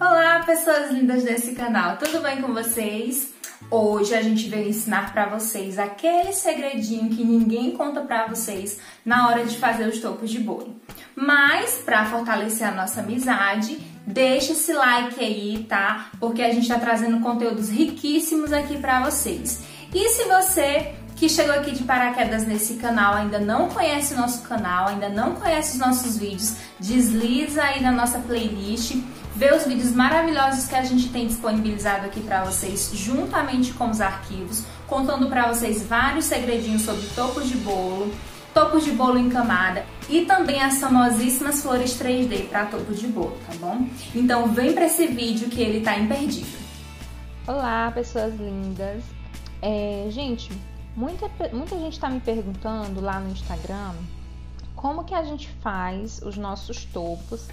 Olá, pessoas lindas desse canal, tudo bem com vocês? Hoje a gente veio ensinar para vocês aquele segredinho que ninguém conta para vocês na hora de fazer os topos de bolo. Mas para fortalecer a nossa amizade, deixa esse like aí, tá? Porque a gente está trazendo conteúdos riquíssimos aqui para vocês. E se você que chegou aqui de paraquedas nesse canal ainda não conhece o nosso canal, ainda não conhece os nossos vídeos, desliza aí na nossa playlist, vê os vídeos maravilhosos que a gente tem disponibilizado aqui para vocês, juntamente com os arquivos, contando para vocês vários segredinhos sobre topos de bolo em camada e também as famosíssimas flores 3D para topo de bolo, tá bom? Então vem para esse vídeo que ele tá imperdível. Olá, pessoas lindas! Gente, muita gente está me perguntando lá no Instagram como que a gente faz os nossos topos,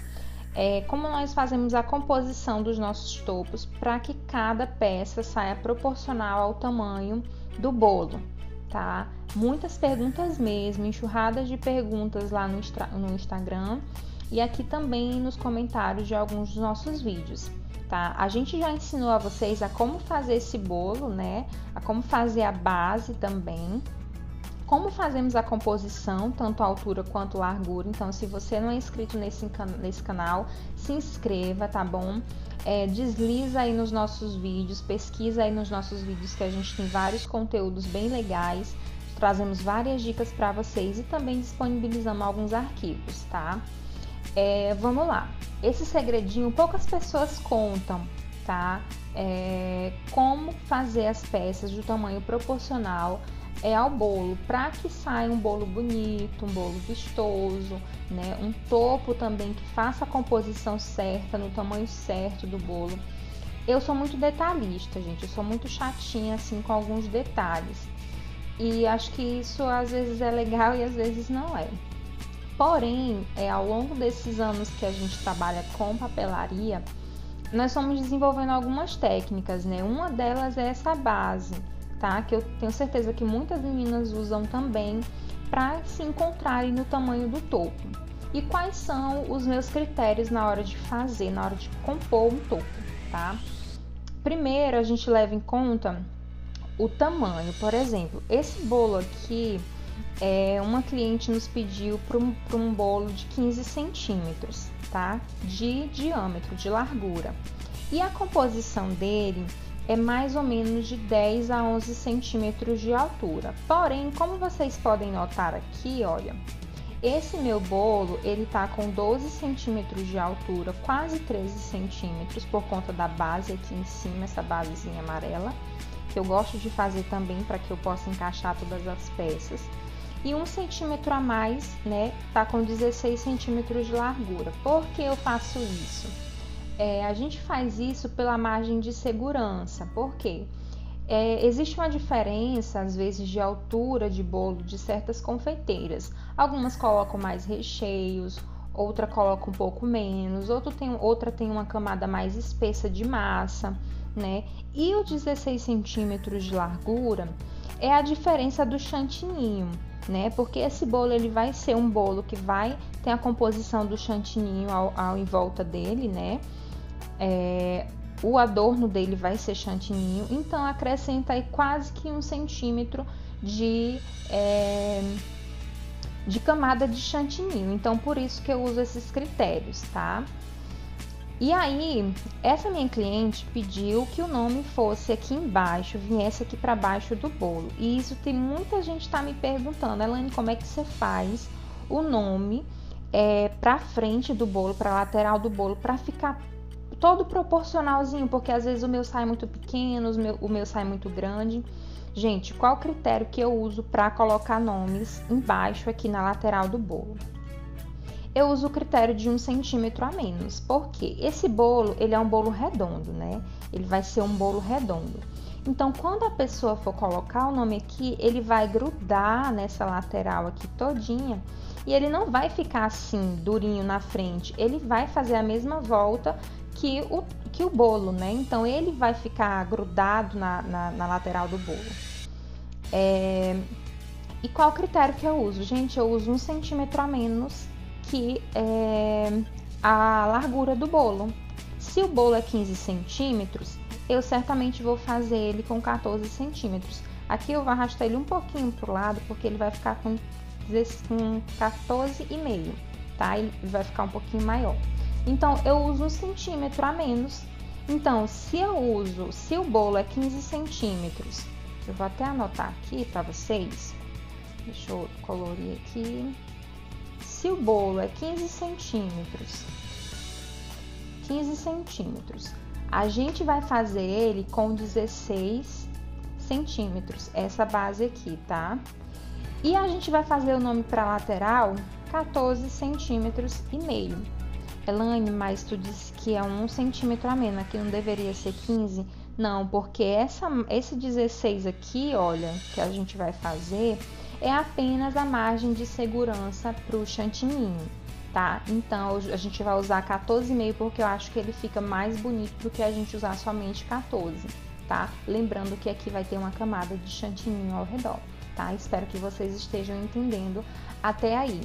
como nós fazemos a composição dos nossos topos para que cada peça saia proporcional ao tamanho do bolo, tá? Muitas perguntas mesmo, enxurradas de perguntas lá no Instagram e aqui também nos comentários de alguns dos nossos vídeos. Tá? A gente já ensinou a vocês a como fazer esse bolo, né? A como fazer a base também, como fazemos a composição, tanto a altura quanto a largura. Então, se você não é inscrito nesse canal, se inscreva, tá bom? Desliza aí nos nossos vídeos, pesquisa aí nos nossos vídeos que a gente tem vários conteúdos bem legais, trazemos várias dicas para vocês e também disponibilizamos alguns arquivos, tá? Vamos lá. Esse segredinho poucas pessoas contam, tá? Como fazer as peças do tamanho proporcional ao bolo, para que saia um bolo bonito, um bolo vistoso, né? Um topo também que faça a composição certa, no tamanho certo do bolo. Eu sou muito detalhista, gente, eu sou muito chatinha assim com alguns detalhes. E acho que isso às vezes é legal e às vezes não é. Porém, ao longo desses anos que a gente trabalha com papelaria, nós fomos desenvolvendo algumas técnicas, né? Uma delas é essa base, tá? Que eu tenho certeza que muitas meninas usam também para se encontrarem no tamanho do topo. E quais são os meus critérios na hora de fazer, na hora de compor um topo, tá? Primeiro, a gente leva em conta o tamanho. Por exemplo, esse bolo aqui, uma cliente nos pediu para um bolo de 15 centímetros, tá? De diâmetro, de largura. E a composição dele é mais ou menos de 10 a 11 centímetros de altura. Porém, como vocês podem notar aqui, olha, esse meu bolo, ele tá com 12 centímetros de altura, quase 13 centímetros, por conta da base aqui em cima, essa basezinha amarela, que eu gosto de fazer também para que eu possa encaixar todas as peças. E 1 centímetro a mais, né, tá com 16 centímetros de largura. Por que eu faço isso? A gente faz isso pela margem de segurança, porque existe uma diferença, às vezes, de altura de bolo de certas confeiteiras. Algumas colocam mais recheios, outra coloca um pouco menos, outra tem uma camada mais espessa de massa, né? E o 16 centímetros de largura é a diferença do chantininho, né? Porque esse bolo ele vai ser um bolo que vai ter a composição do chantininho ao em volta dele, né? O adorno dele vai ser chantininho, então acrescenta aí quase que 1 centímetro de camada de chantininho. Então por isso que eu uso esses critérios, tá? E aí, essa minha cliente pediu que o nome fosse aqui embaixo, viesse aqui para baixo do bolo. E isso tem muita gente tá me perguntando, Elaine, como é que você faz o nome para frente do bolo, para lateral do bolo, para ficar todo proporcionalzinho, porque às vezes o meu sai muito pequeno, o meu sai muito grande. Gente, qual o critério que eu uso para colocar nomes embaixo aqui na lateral do bolo? Eu uso o critério de 1 centímetro a menos, porque esse bolo, ele é um bolo redondo, né? Ele vai ser um bolo redondo. Então, quando a pessoa for colocar o nome aqui, ele vai grudar nessa lateral aqui todinha e ele não vai ficar assim, durinho na frente. Ele vai fazer a mesma volta que o bolo, né? Então, ele vai ficar grudado na lateral do bolo. E qual o critério que eu uso? Gente, eu uso 1 centímetro a menos que a largura do bolo. Se o bolo é 15 centímetros, eu certamente vou fazer ele com 14 centímetros. Aqui eu vou arrastar ele um pouquinho para o lado, porque ele vai ficar com 14,5, tá? Ele vai ficar um pouquinho maior. Então, eu uso 1 centímetro a menos. Então, se o bolo é 15 centímetros, eu vou até anotar aqui para vocês. Deixa eu colorir aqui. Se o bolo é 15 centímetros, a gente vai fazer ele com 16 centímetros, essa base aqui, tá? E a gente vai fazer o nome para lateral 14 centímetros e meio. Elaine, mas tu disse que é 1 centímetro a menos, aqui não deveria ser 15? Não, porque esse 16 aqui, olha, que a gente vai fazer, é apenas a margem de segurança pro chantininho, tá? Então, a gente vai usar 14,5 porque eu acho que ele fica mais bonito do que a gente usar somente 14, tá? Lembrando que aqui vai ter uma camada de chantininho ao redor, tá? Espero que vocês estejam entendendo até aí.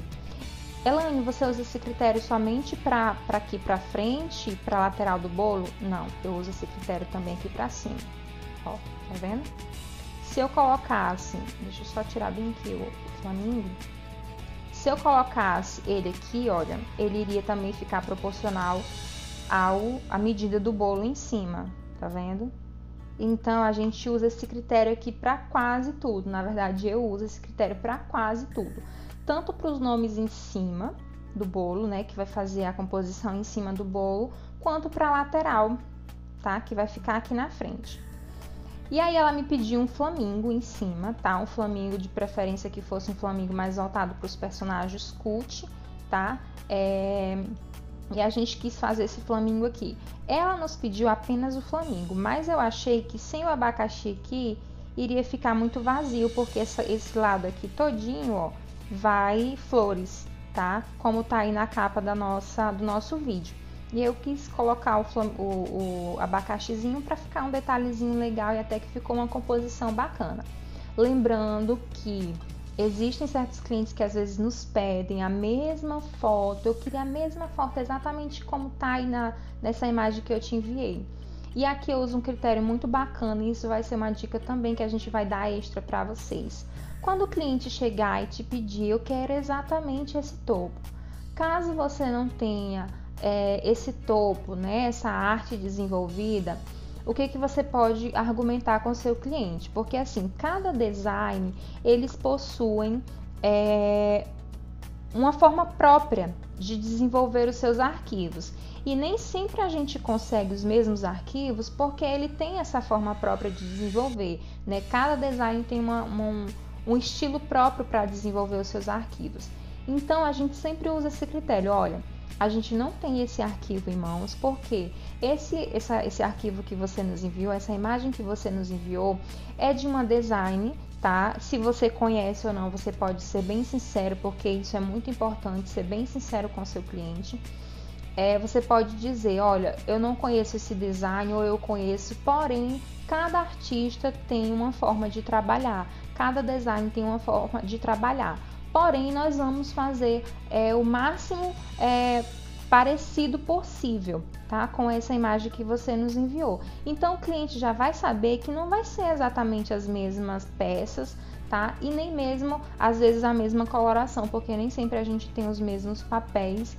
Elaine, você usa esse critério somente para aqui para frente, para lateral do bolo? Não, eu uso esse critério também aqui para cima. Ó, tá vendo? Se eu colocasse, deixa eu só tirar bem aqui o flamingo. Se eu colocasse ele aqui, olha, ele iria também ficar proporcional à medida do bolo em cima, tá vendo? Então, a gente usa esse critério aqui para quase tudo. Na verdade, eu uso esse critério para quase tudo. Tanto para os nomes em cima do bolo, né, que vai fazer a composição em cima do bolo, quanto para a lateral, tá, que vai ficar aqui na frente. E aí ela me pediu um flamingo em cima, tá, um flamingo de preferência que fosse um flamingo mais voltado para os personagens cult, tá, e a gente quis fazer esse flamingo aqui. Ela nos pediu apenas o flamingo, mas eu achei que sem o abacaxi aqui, iria ficar muito vazio, porque esse lado aqui todinho, ó, vai flores, tá? Como tá aí na capa do nosso vídeo. E eu quis colocar o abacaxizinho para ficar um detalhezinho legal e até que ficou uma composição bacana. Lembrando que existem certos clientes que às vezes nos pedem a mesma foto. Eu queria a mesma foto exatamente como tá aí nessa imagem que eu te enviei. E aqui eu uso um critério muito bacana e isso vai ser uma dica também que a gente vai dar extra para vocês. Quando o cliente chegar e te pedir, eu quero exatamente esse topo. Caso você não tenha esse topo, né, essa arte desenvolvida, o que você pode argumentar com o seu cliente? Porque assim, cada design, eles possuem uma forma própria de desenvolver os seus arquivos. E nem sempre a gente consegue os mesmos arquivos porque ele tem essa forma própria de desenvolver, né? Cada design tem um estilo próprio para desenvolver os seus arquivos. Então, a gente sempre usa esse critério. Olha, a gente não tem esse arquivo em mãos porque esse arquivo que você nos enviou, essa imagem que você nos enviou é de uma design, tá? Se você conhece ou não, você pode ser bem sincero, porque isso é muito importante, ser bem sincero com o seu cliente. Você pode dizer, olha, eu não conheço esse design ou eu conheço, porém, cada artista tem uma forma de trabalhar, cada design tem uma forma de trabalhar. Porém, nós vamos fazer o máximo parecido possível, tá? Com essa imagem que você nos enviou. Então, o cliente já vai saber que não vai ser exatamente as mesmas peças, tá? E nem mesmo, às vezes, a mesma coloração, porque nem sempre a gente tem os mesmos papéis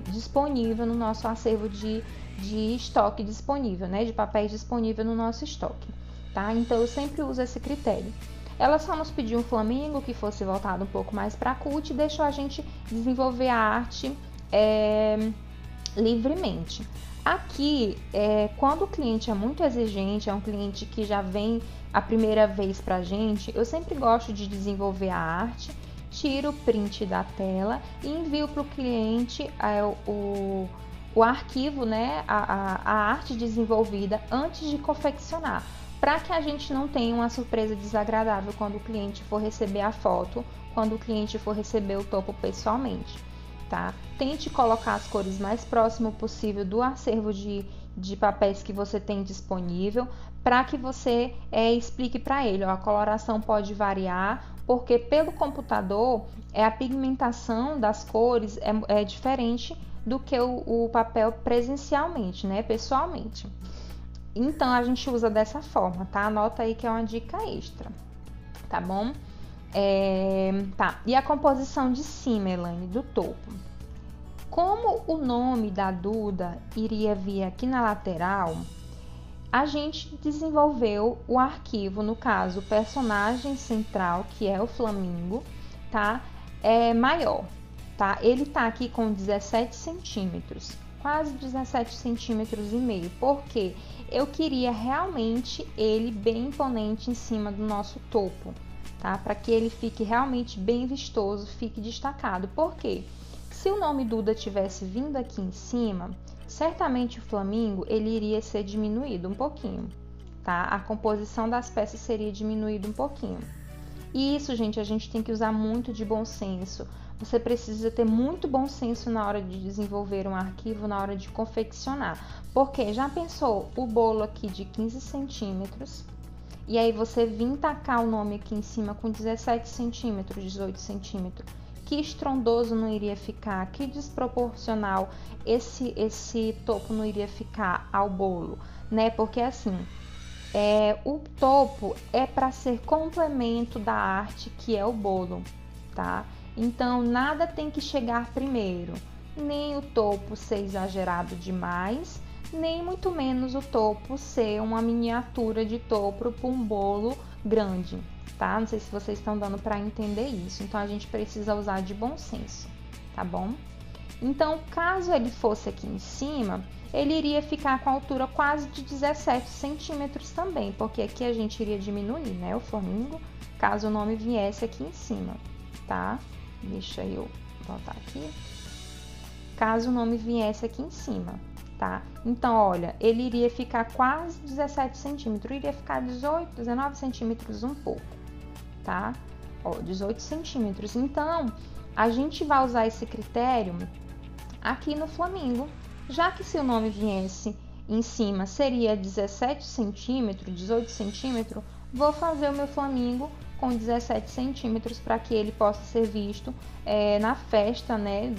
disponível no nosso acervo de estoque disponível, né? De papéis disponível no nosso estoque, tá? Então, eu sempre uso esse critério. Ela só nos pediu um flamingo que fosse voltado um pouco mais para cult e deixou a gente desenvolver a arte livremente. Aqui, quando o cliente é muito exigente, é um cliente que já vem a primeira vez para a gente, eu sempre gosto de desenvolver a arte, tiro o print da tela e envio para o cliente o arquivo, né, a arte desenvolvida antes de confeccionar, para que a gente não tenha uma surpresa desagradável quando o cliente for receber a foto, quando o cliente for receber o topo pessoalmente, tá? Tente colocar as cores mais próximo possível do acervo de papéis que você tem disponível, para que você explique para ele, ó, a coloração pode variar, porque pelo computador a pigmentação das cores é diferente do que o papel presencialmente, né, pessoalmente. Então, a gente usa dessa forma, tá? Anota aí que é uma dica extra, tá bom? Tá, e a composição de cima, Elaine, do topo. Como o nome da Duda iria vir aqui na lateral, a gente desenvolveu o arquivo, no caso, o personagem central, que é o flamingo, tá? Maior, tá? Ele tá aqui com 17 centímetros, quase 17 centímetros e meio, porque eu queria realmente ele bem imponente em cima do nosso topo, tá? Para que ele fique realmente bem vistoso, fique destacado. Por quê? Se o nome Duda tivesse vindo aqui em cima, certamente o flamingo ele iria ser diminuído um pouquinho, tá? A composição das peças seria diminuída um pouquinho. E isso, gente, a gente tem que usar muito de bom senso. Você precisa ter muito bom senso na hora de desenvolver um arquivo, na hora de confeccionar. Porque já pensou o bolo aqui de 15 centímetros e aí você vir tacar o nome aqui em cima com 17 centímetros, 18 centímetros? Que estrondoso não iria ficar, que desproporcional esse topo não iria ficar ao bolo, né? Porque assim, o topo é para ser complemento da arte que é o bolo, tá? Então, nada tem que chegar primeiro, nem o topo ser exagerado demais, nem muito menos o topo ser uma miniatura de topo para um bolo grande, tá? Não sei se vocês estão dando para entender isso, então a gente precisa usar de bom senso, tá bom? Então, caso ele fosse aqui em cima, ele iria ficar com a altura quase de 17 centímetros também, porque aqui a gente iria diminuir, né, o flamingo, caso o nome viesse aqui em cima, tá? Deixa eu voltar aqui. Caso o nome viesse aqui em cima, tá? Então, olha, ele iria ficar quase 17 centímetros, iria ficar 18, 19 centímetros um pouco, tá? Ó, 18 centímetros. Então, a gente vai usar esse critério aqui no flamingo, já que se o nome viesse em cima seria 17 centímetros, 18 centímetros, vou fazer o meu flamingo com 17 centímetros para que ele possa ser visto na festa, né,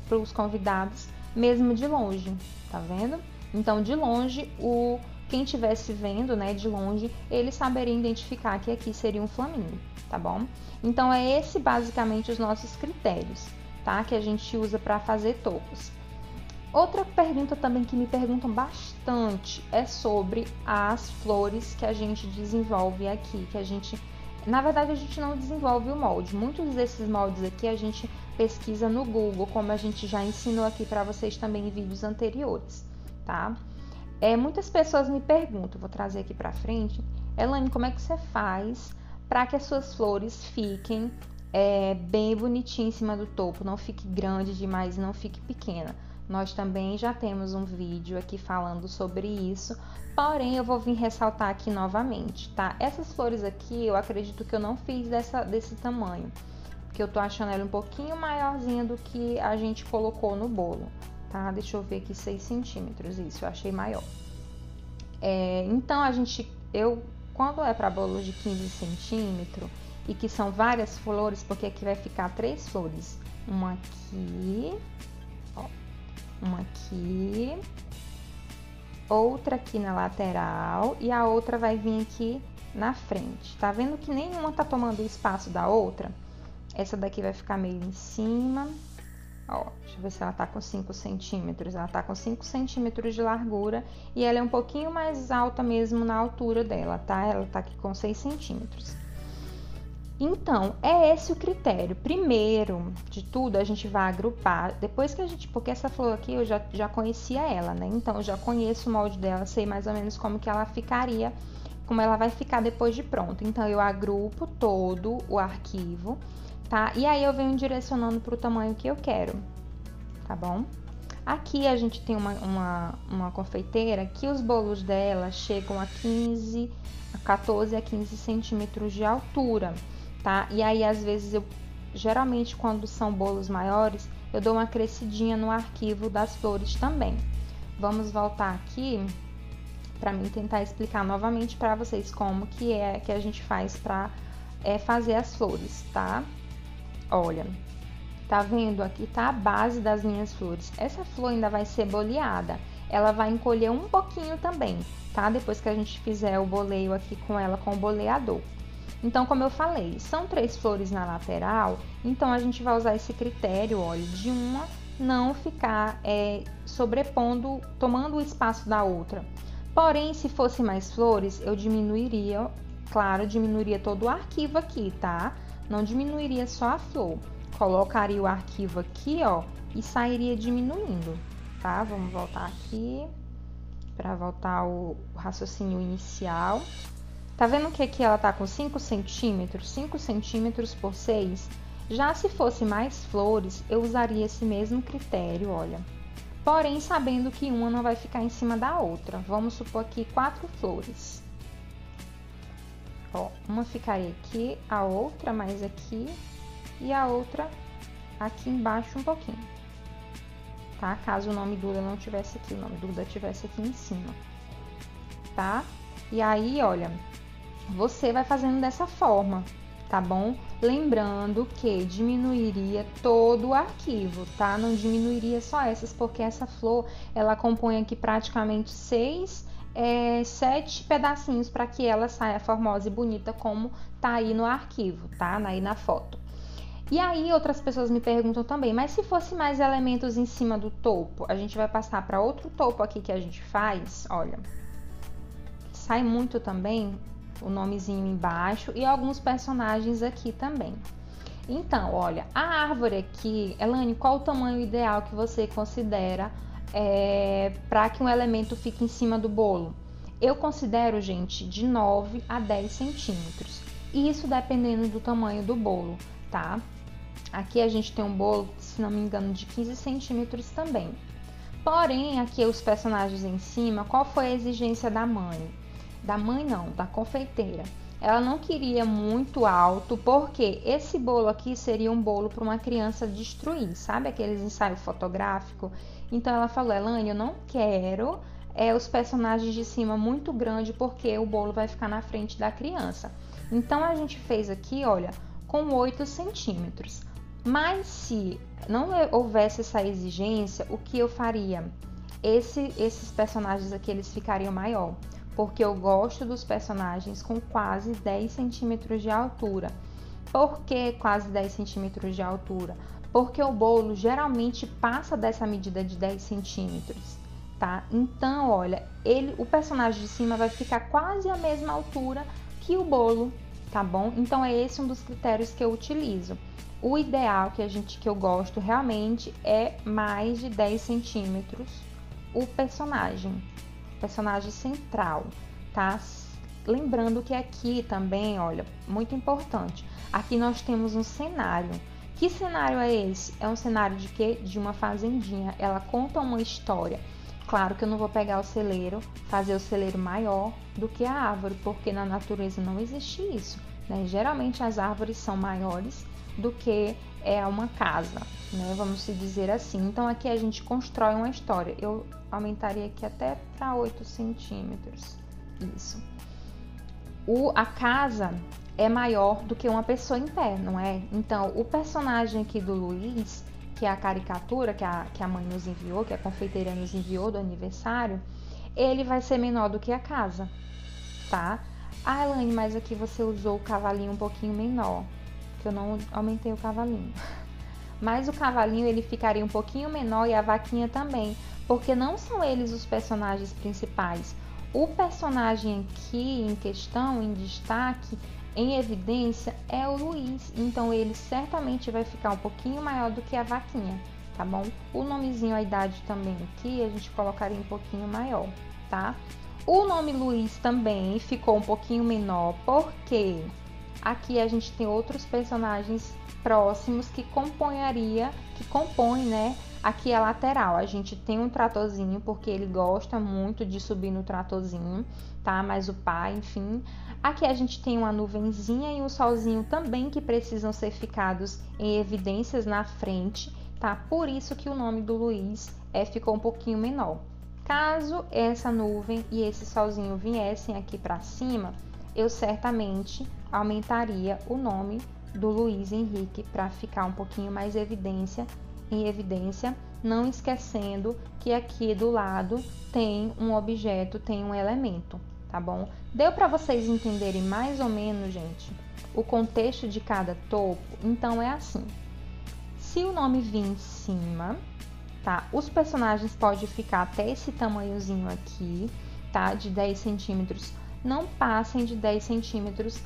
para os convidados, mesmo de longe, tá vendo? Então, de longe, quem estivesse vendo, né, de longe, ele saberia identificar que aqui seria um flamingo, tá bom? Então, é esse basicamente os nossos critérios, tá? Que a gente usa para fazer topos. Outra pergunta também que me perguntam bastante é sobre as flores que a gente desenvolve aqui, que a gente... Na verdade, a gente não desenvolve o molde. Muitos desses moldes aqui a gente pesquisa no Google, como a gente já ensinou aqui para vocês também em vídeos anteriores, tá? Muitas pessoas me perguntam, vou trazer aqui para frente, Elaine, como é que você faz para que as suas flores fiquem bem bonitinhas em cima do topo, não fique grande demais, não fique pequena? Nós também já temos um vídeo aqui falando sobre isso, porém eu vou vir ressaltar aqui novamente, tá? Essas flores aqui eu acredito que eu não fiz desse tamanho, porque eu tô achando ela um pouquinho maiorzinha do que a gente colocou no bolo, tá? Deixa eu ver aqui, 6 centímetros, isso, eu achei maior. Então, quando é para bolos de 15 centímetros e que são várias flores, porque aqui vai ficar 3 flores, uma aqui, ó, uma aqui, outra aqui na lateral e a outra vai vir aqui na frente. Tá vendo que nenhuma tá tomando o espaço da outra? Essa daqui vai ficar meio em cima. Ó, deixa eu ver se ela tá com 5 centímetros. Ela tá com 5 centímetros de largura e ela é um pouquinho mais alta mesmo na altura dela, tá? Ela tá aqui com 6 centímetros. Então, é esse o critério. Primeiro de tudo, a gente vai agrupar. Depois que porque essa flor aqui eu já conhecia ela, né? Então, eu já conheço o molde dela, sei mais ou menos como que ela ficaria, como ela vai ficar depois de pronto. Então, eu agrupo todo o arquivo, tá? E aí, eu venho direcionando para o tamanho que eu quero, tá bom? Aqui, a gente tem uma confeiteira que os bolos dela chegam a 14 a 15 centímetros de altura. Tá? E aí, às vezes, geralmente, quando são bolos maiores, eu dou uma crescidinha no arquivo das flores também. Vamos voltar aqui para mim tentar explicar novamente para vocês como que a gente faz para fazer as flores, tá? Olha, Tá vendo? Aqui tá a base das minhas flores. Essa flor ainda vai ser boleada. Ela vai encolher um pouquinho também, tá? Depois que a gente fizer o boleio aqui com ela com o boleador. Então, como eu falei, são 3 flores na lateral, então a gente vai usar esse critério, olha, de uma não ficar sobrepondo, tomando o espaço da outra. Porém, se fosse mais flores, eu diminuiria, claro, diminuiria todo o arquivo aqui, tá? Não diminuiria só a flor. Colocaria o arquivo aqui, ó, e sairia diminuindo, tá? Vamos voltar aqui, para voltar ao raciocínio inicial. Tá vendo que aqui ela tá com 5 centímetros? 5 centímetros por 6. Já se fosse mais flores, eu usaria esse mesmo critério, olha. Porém, sabendo que uma não vai ficar em cima da outra. Vamos supor aqui 4 flores. Ó, uma ficaria aqui, a outra mais aqui e a outra aqui embaixo um pouquinho. Tá? Caso o nome Duda não tivesse aqui, o nome Duda tivesse aqui em cima. Tá? E aí, olha, você vai fazendo dessa forma, tá bom? Lembrando que diminuiria todo o arquivo, tá? Não diminuiria só essas, porque essa flor, ela compõe aqui praticamente 7 pedacinhos para que ela saia formosa e bonita como tá aí no arquivo, tá? Aí na foto. E aí outras pessoas me perguntam também, mas se fosse mais elementos em cima do topo, a gente vai passar para outro topo aqui que a gente faz, olha. Sai muito também o nomezinho embaixo e alguns personagens aqui também. Então, olha, a árvore aqui, Elaine, qual o tamanho ideal que você considera para que um elemento fique em cima do bolo? Eu considero, gente, de 9 a 10 centímetros. Isso dependendo do tamanho do bolo, tá? Aqui a gente tem um bolo, se não me engano, de 15 centímetros também. Porém, aqui os personagens em cima, qual foi a exigência da mãe? Da mãe não, da confeiteira. Ela não queria muito alto, porque esse bolo aqui seria um bolo para uma criança destruir, sabe? Aqueles ensaios fotográficos. Então ela falou, Elaine, eu não quero os personagens de cima muito grande, porque o bolo vai ficar na frente da criança. Então a gente fez aqui, olha, com 8 centímetros. Mas se não houvesse essa exigência, o que eu faria? Esses personagens aqui, eles ficariam maior. Porque eu gosto dos personagens com quase 10 centímetros de altura. Por que quase 10 centímetros de altura? Porque o bolo geralmente passa dessa medida de 10 centímetros, tá? Então, olha, o personagem de cima vai ficar quase a mesma altura que o bolo, tá bom? Então, é esse um dos critérios que eu utilizo. O ideal que eu gosto realmente é mais de 10 centímetros o personagem central, tá? Lembrando que aqui também, olha, muito importante, aqui nós temos um cenário. Que cenário é esse? É um cenário de quê? De uma fazendinha. Ela conta uma história. Claro que eu não vou pegar o celeiro, fazer o celeiro maior do que a árvore, porque na natureza não existe isso, né? Geralmente as árvores são maiores do que uma casa, né? Vamos se dizer assim. Então aqui a gente constrói uma história. Eu aumentaria aqui até para 8 centímetros. Isso. A casa é maior do que uma pessoa em pé, não é? Então o personagem aqui do Luiz, que é a caricatura que a mãe nos enviou, que a confeiteira nos enviou do aniversário, ele vai ser menor do que a casa, tá? Ah, Elaine, mas aqui você usou o cavalinho um pouquinho menor, que eu não aumentei o cavalinho. Mas o cavalinho, ele ficaria um pouquinho menor e a vaquinha também, porque não são eles os personagens principais. O personagem aqui em questão, em destaque, em evidência, é o Luiz. Então, ele certamente vai ficar um pouquinho maior do que a vaquinha, tá bom? O nomezinho, a idade também aqui, a gente colocaria um pouquinho maior, tá? O nome Luiz também ficou um pouquinho menor, porque aqui a gente tem outros personagens próximos que compõem, né, aqui a lateral. A gente tem um tratorzinho, porque ele gosta muito de subir no tratorzinho, tá? Mas o pai, enfim. Aqui a gente tem uma nuvenzinha e um solzinho também que precisam ser ficados em evidências na frente, tá? Por isso que o nome do Luiz ficou um pouquinho menor. Caso essa nuvem e esse solzinho viessem aqui para cima, eu certamente aumentaria o nome do Luiz Henrique para ficar um pouquinho mais em evidência, não esquecendo que aqui do lado tem um objeto, tem um elemento, tá bom? Deu para vocês entenderem mais ou menos, gente, o contexto de cada topo? Então é assim, se o nome vir em cima, tá? Os personagens podem ficar até esse tamanhozinho aqui, tá? De 10 centímetros. Não passem de 10 centímetros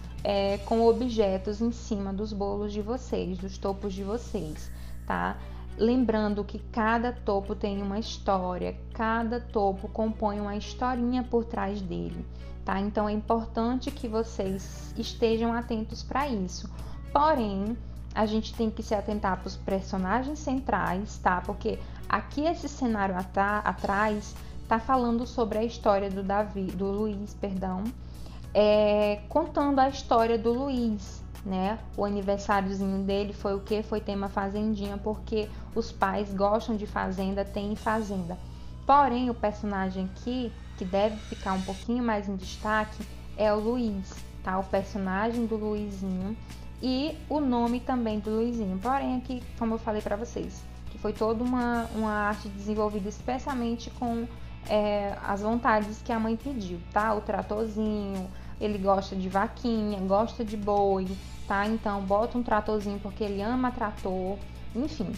com objetos em cima dos bolos de vocês, dos topos de vocês, tá? Lembrando que cada topo tem uma história, cada topo compõe uma historinha por trás dele, tá? Então é importante que vocês estejam atentos para isso. Porém, a gente tem que se atentar para os personagens centrais, tá? Porque aqui esse cenário atrás tá falando sobre a história do Luiz, contando a história do Luiz, né? O aniversáriozinho dele foi o quê? Foi tema fazendinha, porque os pais gostam de fazenda, tem fazenda. Porém, o personagem aqui, que deve ficar um pouquinho mais em destaque, é o Luiz, tá? O personagem do Luizinho e o nome também do Luizinho. Porém, aqui, como eu falei para vocês, que foi toda uma arte desenvolvida especialmente com as vontades que a mãe pediu, tá? O tratorzinho, ele gosta de vaquinha, gosta de boi, tá? Então, bota um tratorzinho porque ele ama trator, enfim.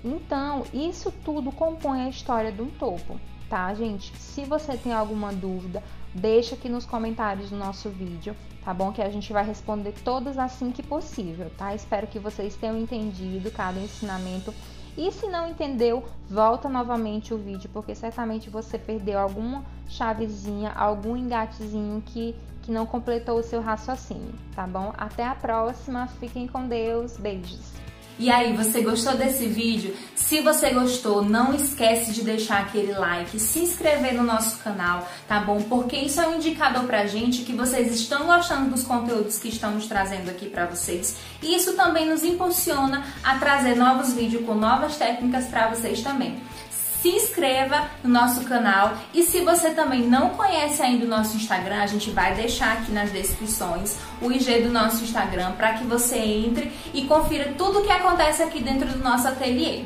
Então, isso tudo compõe a história de um topo, tá, gente? Se você tem alguma dúvida, deixa aqui nos comentários do nosso vídeo, tá bom? Que a gente vai responder todas assim que possível, tá? Espero que vocês tenham entendido cada ensinamento. E se não entendeu, volta novamente o vídeo, porque certamente você perdeu alguma chavezinha, algum engatezinho que não completou o seu raciocínio, tá bom? Até a próxima, fiquem com Deus, beijos! E aí, você gostou desse vídeo? Se você gostou, não esquece de deixar aquele like, se inscrever no nosso canal, tá bom? Porque isso é um indicador pra gente que vocês estão gostando dos conteúdos que estamos trazendo aqui pra vocês. E isso também nos impulsiona a trazer novos vídeos com novas técnicas pra vocês também. Se inscreva no nosso canal e se você também não conhece ainda o nosso Instagram, a gente vai deixar aqui nas descrições o IG do nosso Instagram para que você entre e confira tudo o que acontece aqui dentro do nosso ateliê.